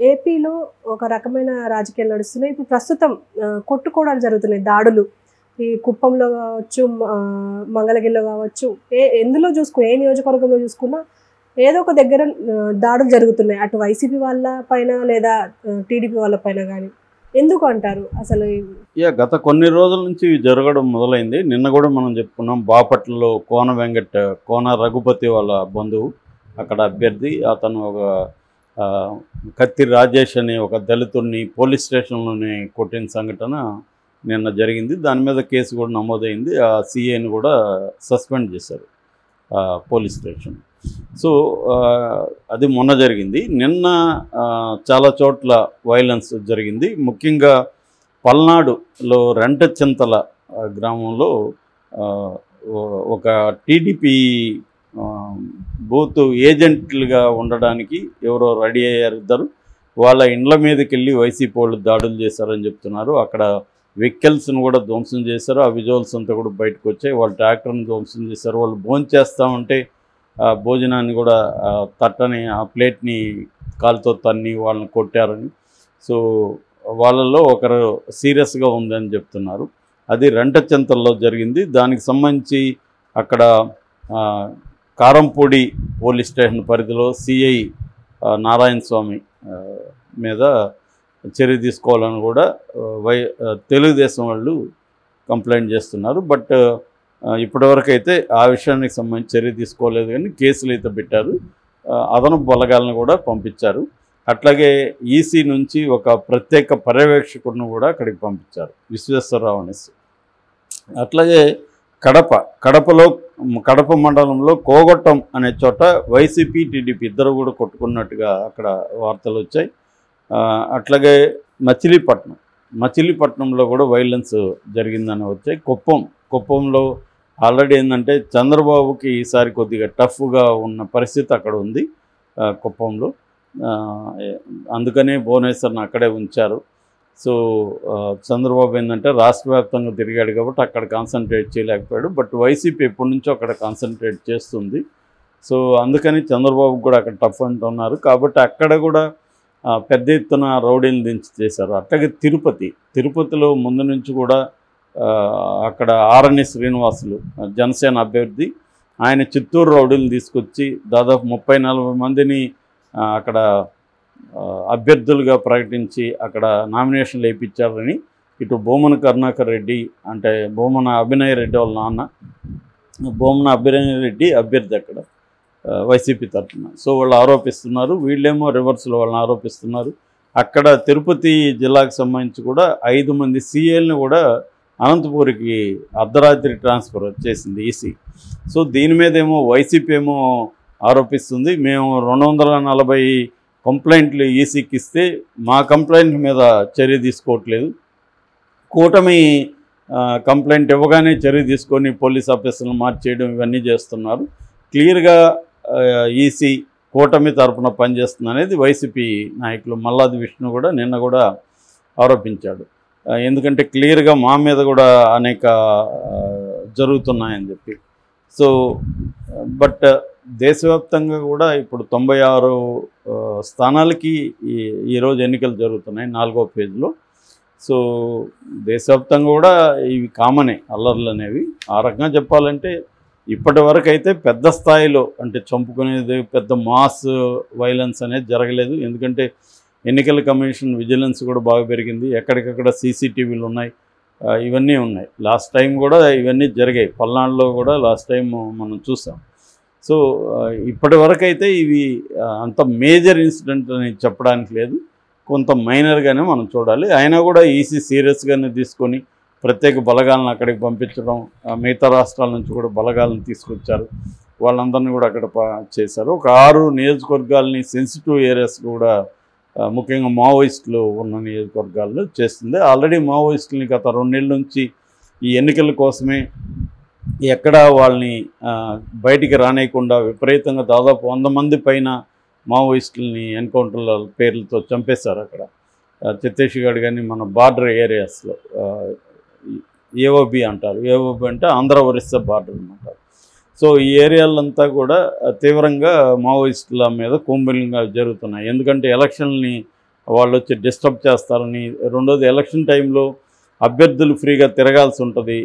ఏపీలో ఒక రకమైన రాజకీయాలు నడుస్తున్నాయి. ఇప్పుడు ప్రస్తుతం కొట్టుకోవడాలు జరుగుతున్నాయి, దాడులు. ఈ కుప్పంలో కావచ్చు, మంగళగిరిలో కావచ్చు, ఎందులో చూసుకున్నా, ఏ నియోజకవర్గంలో చూసుకున్నా ఏదో ఒక దగ్గర దాడులు జరుగుతున్నాయి. అటు వైసీపీ వాళ్ళ పైన లేదా టీడీపీ వాళ్ళ పైన కానీ. ఎందుకు అంటారు అసలు? గత కొన్ని రోజుల నుంచి ఇవి జరగడం మొదలైంది. నిన్న కూడా మనం చెప్పుకున్నాం, బాపట్లలో కోన రఘుపతి వాళ్ళ బంధువు, అక్కడ అభ్యర్థి, అతను ఒక కత్తి రాజేష్ అనే ఒక దళితుడిని పోలీస్ స్టేషన్లోనే కొట్టిన సంఘటన నిన్న జరిగింది. దాని మీద కేసు కూడా నమోదైంది. ఆ సీఏని కూడా సస్పెండ్ చేశారు పోలీస్ స్టేషన్. సో అది మొన్న జరిగింది. నిన్న చాలా చోట్ల వైలెన్స్ జరిగింది. ముఖ్యంగా పల్నాడులో రెంటచింతల గ్రామంలో ఒక టీడీపీ బూత్ ఏజెంట్లుగా ఉండడానికి ఎవరో రెడీ అయ్యారు ఇద్దరు. వాళ్ళ ఇండ్ల మీదకి వెళ్ళి వైసీపీ వాళ్ళు దాడులు చేశారని చెప్తున్నారు. అక్కడ వెహికల్స్ను కూడా ధ్వంసం చేశారు. ఆ విజువల్స్ అంతా కూడా బయటకు వచ్చాయి. వాళ్ళ ట్రాక్టర్ని ధ్వంసం చేశారు. వాళ్ళు భోంచేస్తామంటే భోజనాన్ని కూడా తట్టని ఆ ప్లేట్ని కాలుతో తన్ని వాళ్ళని కొట్టారని. సో వాళ్ళల్లో ఒకరు సీరియస్గా ఉందని చెప్తున్నారు. అది రెంటచింతల్లో జరిగింది. దానికి సంబంధించి అక్కడ కారంపూడి పోలీస్ స్టేషన్ పరిధిలో సిఐ నారాయణ స్వామి మీద చర్య తీసుకోవాలని కూడా తెలుగుదేశం వాళ్ళు కంప్లైంట్ చేస్తున్నారు. బట్ ఇప్పటివరకు అయితే ఆ విషయానికి సంబంధించి చర్య తీసుకోలేదు, కానీ కేసులు అయితే పెట్టారు. అదనపు బలగాలను కూడా పంపించారు. అట్లాగే ఈసీ నుంచి ఒక ప్రత్యేక పర్యవేక్షకుడిని కూడా అక్కడికి పంపించారు, విశ్వేశ్వరరావు అనేసి. అట్లాగే కడప మండలంలో కోగొట్టం అనే చోట వైసీపీ టీడీపీ ఇద్దరు కూడా కొట్టుకున్నట్టుగా అక్కడ వార్తలు వచ్చాయి. అట్లాగే మచిలీపట్నంలో కూడా వైలెన్స్ జరిగిందని వచ్చాయి. కుప్పంలో ఆల్రెడీ ఏంటంటే చంద్రబాబుకి ఈసారి కొద్దిగా టఫ్గా ఉన్న పరిస్థితి అక్కడ ఉంది కుప్పంలో. అందుకనే భువనేశ్వర్ని అక్కడే ఉంచారు. సో చంద్రబాబు ఏంటంటే రాష్ట్ర వ్యాప్తంగా తిరిగాడు కాబట్టి అక్కడ కాన్సన్ట్రేట్ చేయలేకపోయాడు. బట్ వైసీపీ ఎప్పటి నుంచో అక్కడ కాన్సన్ట్రేట్ చేస్తుంది. సో అందుకని చంద్రబాబు కూడా అక్కడ టఫ్ అంటున్నారు. కాబట్టి అక్కడ కూడా పెద్ద ఎత్తున రౌడీలు దించి చేశారు. అట్లాగే తిరుపతిలో ముందు నుంచి కూడా అక్కడ ఆరణి శ్రీనివాసులు జనసేన అభ్యర్థి, ఆయన చిత్తూరు రౌడీలు తీసుకొచ్చి దాదాపు 30-40 మందిని అక్కడ అభ్యర్థులుగా ప్రకటించి అక్కడ నామినేషన్లు వేయించారని ఇటు భూమన కరుణాకర్ రెడ్డి, అంటే భూమన అభినయ్ రెడ్డి వాళ్ళ నాన్న భూమన అభినయ్ రెడ్డి అభ్యర్థి అక్కడ వైసీపీ తరఫున. సో వాళ్ళు ఆరోపిస్తున్నారు, వీళ్ళేమో రివర్స్లో వాళ్ళని ఆరోపిస్తున్నారు. అక్కడ తిరుపతి జిల్లాకు సంబంధించి కూడా 5 మంది సీఏలను కూడా అనంతపూర్కి అర్ధరాత్రి ట్రాన్స్ఫర్ చేసింది ఈసీ. సో దీని మీద ఏమో వైసీపీ ఏమో ఆరోపిస్తుంది, మేము 240 కంప్లైంట్లు ఈసీకి ఇస్తే మా కంప్లైంట్ మీద చర్య తీసుకోవట్లేదు, కూటమి కంప్లైంట్ ఇవ్వగానే చర్య తీసుకొని పోలీస్ ఆఫీసర్లను మార్చేయడం ఇవన్నీ చేస్తున్నారు. క్లియర్గా ఈసీ కూటమి తరఫున పనిచేస్తుంది అనేది వైసీపీ నాయకులు మల్లాది విష్ణు కూడా నిన్న కూడా ఆరోపించాడు. ఎందుకంటే క్లియర్గా మా మీద కూడా అనేక జరుగుతున్నాయని చెప్పి. సో బట్ దేశవ్యాప్తంగా కూడా ఇప్పుడు 96 స్థానాలకి ఈరోజు ఎన్నికలు జరుగుతున్నాయి 4వ ఫేజ్లో. సో దేశవ్యాప్తంగా కూడా ఇవి కామనే అల్లర్లు అనేవి. ఆ రకంగా చెప్పాలంటే ఇప్పటి వరకు అయితే పెద్ద స్థాయిలో అంటే చంపుకునేది పెద్ద మాస్ వైలెన్స్ అనేది జరగలేదు. ఎందుకంటే ఎన్నికల కమిషన్ విజిలెన్స్ కూడా బాగా పెరిగింది. ఎక్కడికక్కడ సీసీటీవీలు ఉన్నాయి, ఇవన్నీ ఉన్నాయి. లాస్ట్ టైం కూడా ఇవన్నీ జరిగాయి, పల్నాడులో కూడా లాస్ట్ టైం మనం చూసాం. సో ఇప్పటి వరకు అయితే ఇవి అంత మేజర్ ఇన్సిడెంట్ అని చెప్పడానికి లేదు, కొంత మైనర్గానే మనం చూడాలి. అయినా కూడా ఈసీ సీరియస్గానే తీసుకొని ప్రత్యేక బలగాలను అక్కడికి పంపించడం, మిగతా రాష్ట్రాల నుంచి కూడా బలగాలను తీసుకొచ్చారు, వాళ్ళందరినీ కూడా అక్కడ చేశారు. ఒక 6 నియోజకవర్గాలని సెన్సిటివ్ ఏరియాస్ కూడా ముఖ్యంగా మావోయిస్టులు ఉన్న నియోజకవర్గాల్లో చేస్తుంది. ఆల్రెడీ మావోయిస్టులని గత 2 నెలల నుంచి ఈ ఎన్నికల కోసమే ఎక్కడా వాళ్ళని బయటికి రానేయకుండా విపరీతంగా దాదాపు 100 మంది పైన మావోయిస్టులని ఎన్కౌంటర్ల పేర్లతో చంపేశారు అక్కడ ఛత్తీస్గఢ్ కానీ మన బార్డర్ ఏరియాస్లో. ఏఓబి అంటారు, ఏఓబి అంటే ఆంధ్ర ఒరిస్సా బార్డర్ అంటారు. సో ఈ ఏరియాలంతా కూడా తీవ్రంగా మావోయిస్టుల మీద కూంబిలింగా జరుగుతున్నాయి. ఎందుకంటే ఎలక్షన్ని వాళ్ళు వచ్చి డిస్టర్బ్ చేస్తారని, రెండోది ఎలక్షన్ టైంలో అభ్యర్థులు ఫ్రీగా తిరగాల్సి ఉంటుంది,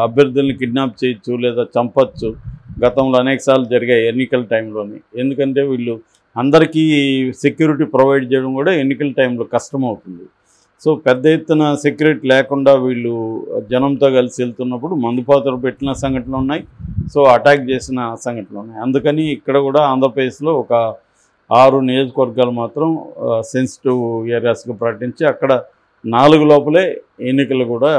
అభ్యర్థుల్ని కిడ్నాప్ చేయొచ్చు లేదా చంపచ్చు. గతంలో అనేకసార్లు జరిగాయి ఎన్నికల టైంలోని. ఎందుకంటే వీళ్ళు అందరికీ సెక్యూరిటీ ప్రొవైడ్ చేయడం కూడా ఎన్నికల టైంలో కష్టమవుతుంది. సో పెద్ద ఎత్తున సెక్యూరిటీ లేకుండా వీళ్ళు జనంతో కలిసి వెళ్తున్నప్పుడు మందుపాత్రలు పెట్టిన సంఘటనలు ఉన్నాయి, సో అటాక్ చేసిన సంఘటనలు ఉన్నాయి. అందుకని ఇక్కడ కూడా ఆంధ్రప్రదేశ్లో ఒక 6 నియోజకవర్గాలు మాత్రం సెన్సిటివ్ ఏరియాస్గా ప్రకటించి అక్కడ 4 లోపలే ఎన్నికలు కూడా,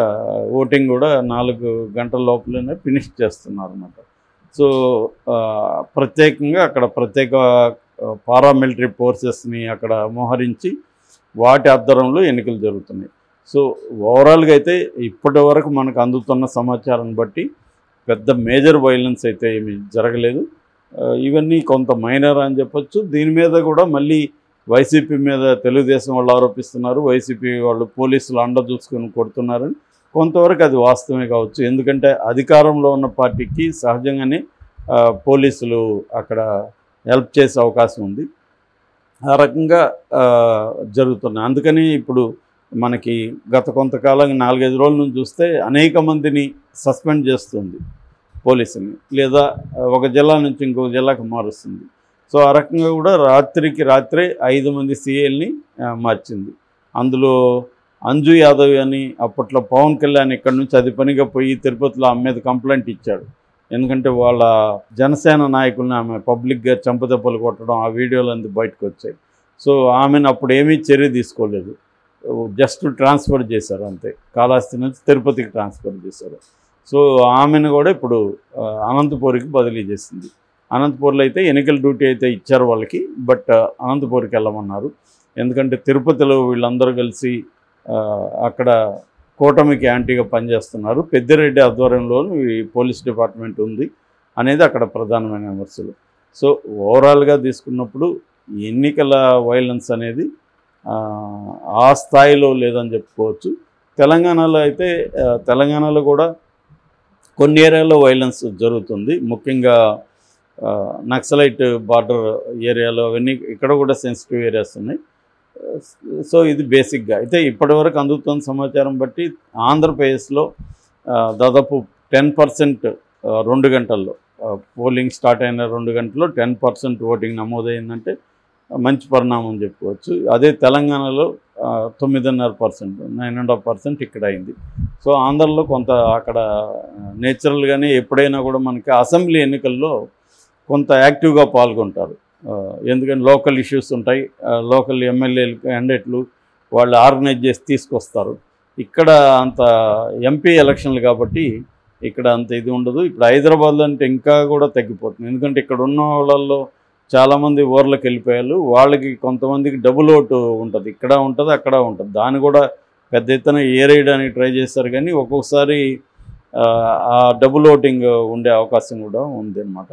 ఓటింగ్ కూడా 4 గంటల లోపలనే ఫినిష్ చేస్తున్నారు అన్నమాట. సో ప్రత్యేకంగా అక్కడ ప్రత్యేక పారామిలిటరీ ఫోర్సెస్ని అక్కడ మోహరించి వాటి ఆధ్వర్యంలో ఎన్నికలు జరుగుతున్నాయి. సో ఓవరాల్గా అయితే ఇప్పటి వరకు మనకు అందుతున్న సమాచారాన్ని బట్టి పెద్ద మేజర్ వైలెన్స్ అయితే ఏమీ జరగలేదు. ఇవన్నీ కొంత మైనర్ అని చెప్పొచ్చు. దీని మీద కూడా మళ్ళీ వైసీపీ మీద తెలుగుదేశం వాళ్ళు ఆరోపిస్తున్నారు, వైసీపీ వాళ్ళు పోలీసులు అండ చూసుకొని కొడుతున్నారని. కొంతవరకు అది వాస్తవమే కావచ్చు, ఎందుకంటే అధికారంలో ఉన్న పార్టీకి సహజంగానే పోలీసులు అక్కడ హెల్ప్ చేసే అవకాశం ఉంది. ఆ రకంగా జరుగుతున్నాయి. అందుకని ఇప్పుడు మనకి గత కొంతకాలంగా 4-5 రోజుల నుంచి చూస్తే అనేక మందిని సస్పెండ్ చేస్తుంది పోలీసుని, లేదా ఒక జిల్లా నుంచి ఇంకొక జిల్లాకు మారుస్తుంది. సో ఆ రకంగా కూడా రాత్రికి రాత్రే 5 మంది సీఏల్ని మార్చింది. అందులో అంజు యాదవ్ అని అప్పట్లో పవన్ కళ్యాణ్ ఇక్కడ నుంచి అది పనిగా పోయి తిరుపతిలో ఆమె మీద కంప్లైంట్ ఇచ్చాడు. ఎందుకంటే వాళ్ళ జనసేన నాయకుల్ని ఆమె పబ్లిక్గా చంపదెబ్బలు కొట్టడం, ఆ వీడియోలు అందు బయటకు వచ్చాయి. సో ఆమెను అప్పుడు ఏమీ చర్య తీసుకోలేదు, జస్ట్ ట్రాన్స్ఫర్ చేశారు అంతే. కాళహస్తి నుంచి తిరుపతికి ట్రాన్స్ఫర్ చేశారు. సో ఆమెను కూడా ఇప్పుడు అనంతపూర్కి బదిలీ చేసింది. అనంతపూర్లో అయితే ఎన్నికల డ్యూటీ అయితే ఇచ్చారు వాళ్ళకి, బట్ అనంతపూర్కి వెళ్ళమన్నారు. ఎందుకంటే తిరుపతిలో వీళ్ళందరూ కలిసి అక్కడ కూటమికి యాంటీగా పనిచేస్తున్నారు, పెద్దిరెడ్డి ఆధ్వర్యంలోనూ ఈ పోలీస్ డిపార్ట్మెంట్ ఉంది అనేది అక్కడ ప్రధానమైన విమర్శలు. సో ఓవరాల్గా తీసుకున్నప్పుడు ఎన్నికల వైలెన్స్ అనేది ఆ స్థాయిలో లేదని చెప్పుకోవచ్చు. తెలంగాణలో అయితే తెలంగాణలో కూడా కొన్ని ఏరియాలో వైలెన్స్ జరుగుతుంది, ముఖ్యంగా నక్సలైట్ బార్డర్ ఏరియాలో అవన్నీ ఇక్కడ కూడా సెన్సిటివ్ ఏరియాస్ ఉన్నాయి. సో ఇది బేసిక్గా అయితే ఇప్పటివరకు అందుతున్న సమాచారం బట్టి ఆంధ్రప్రదేశ్లో దాదాపు 10% 2 గంటల్లో పోలింగ్ స్టార్ట్ అయిన 2 గంటల్లో 10% ఓటింగ్ నమోదైందంటే మంచి పరిణామం చెప్పుకోవచ్చు. అదే తెలంగాణలో 9.5%, 9.5% ఇక్కడ అయింది. సో ఆంధ్రలో కొంత అక్కడ నేచురల్గానే ఎప్పుడైనా కూడా మనకి అసెంబ్లీ ఎన్నికల్లో కొంత యాక్టివ్గా పాల్గొంటారు. ఎందుకంటే లోకల్ ఇష్యూస్ ఉంటాయి, లోకల్ ఎమ్మెల్యేలు క్యాండిడేట్లు వాళ్ళు ఆర్గనైజ్ చేసి తీసుకొస్తారు. ఇక్కడ అంత ఎంపీ ఎలక్షన్లు కాబట్టి ఇక్కడ అంత ఇది ఉండదు. ఇప్పుడు హైదరాబాద్లో అంటే ఇంకా కూడా తగ్గిపోతుంది, ఎందుకంటే ఇక్కడ ఉన్న వాళ్ళల్లో చాలామంది ఊర్లకు వెళ్ళిపోయారు. వాళ్ళకి కొంతమందికి డబుల్ ఓటు ఉంటుంది, ఇక్కడ ఉంటుంది అక్కడ ఉంటుంది. దాన్ని కూడా పెద్ద ఎత్తున ఏరేయడానికి ట్రై చేస్తారు, కానీ ఒక్కొక్కసారి ఆ డబుల్ ఓటింగ్ ఉండే అవకాశం కూడా ఉంది అన్నమాట.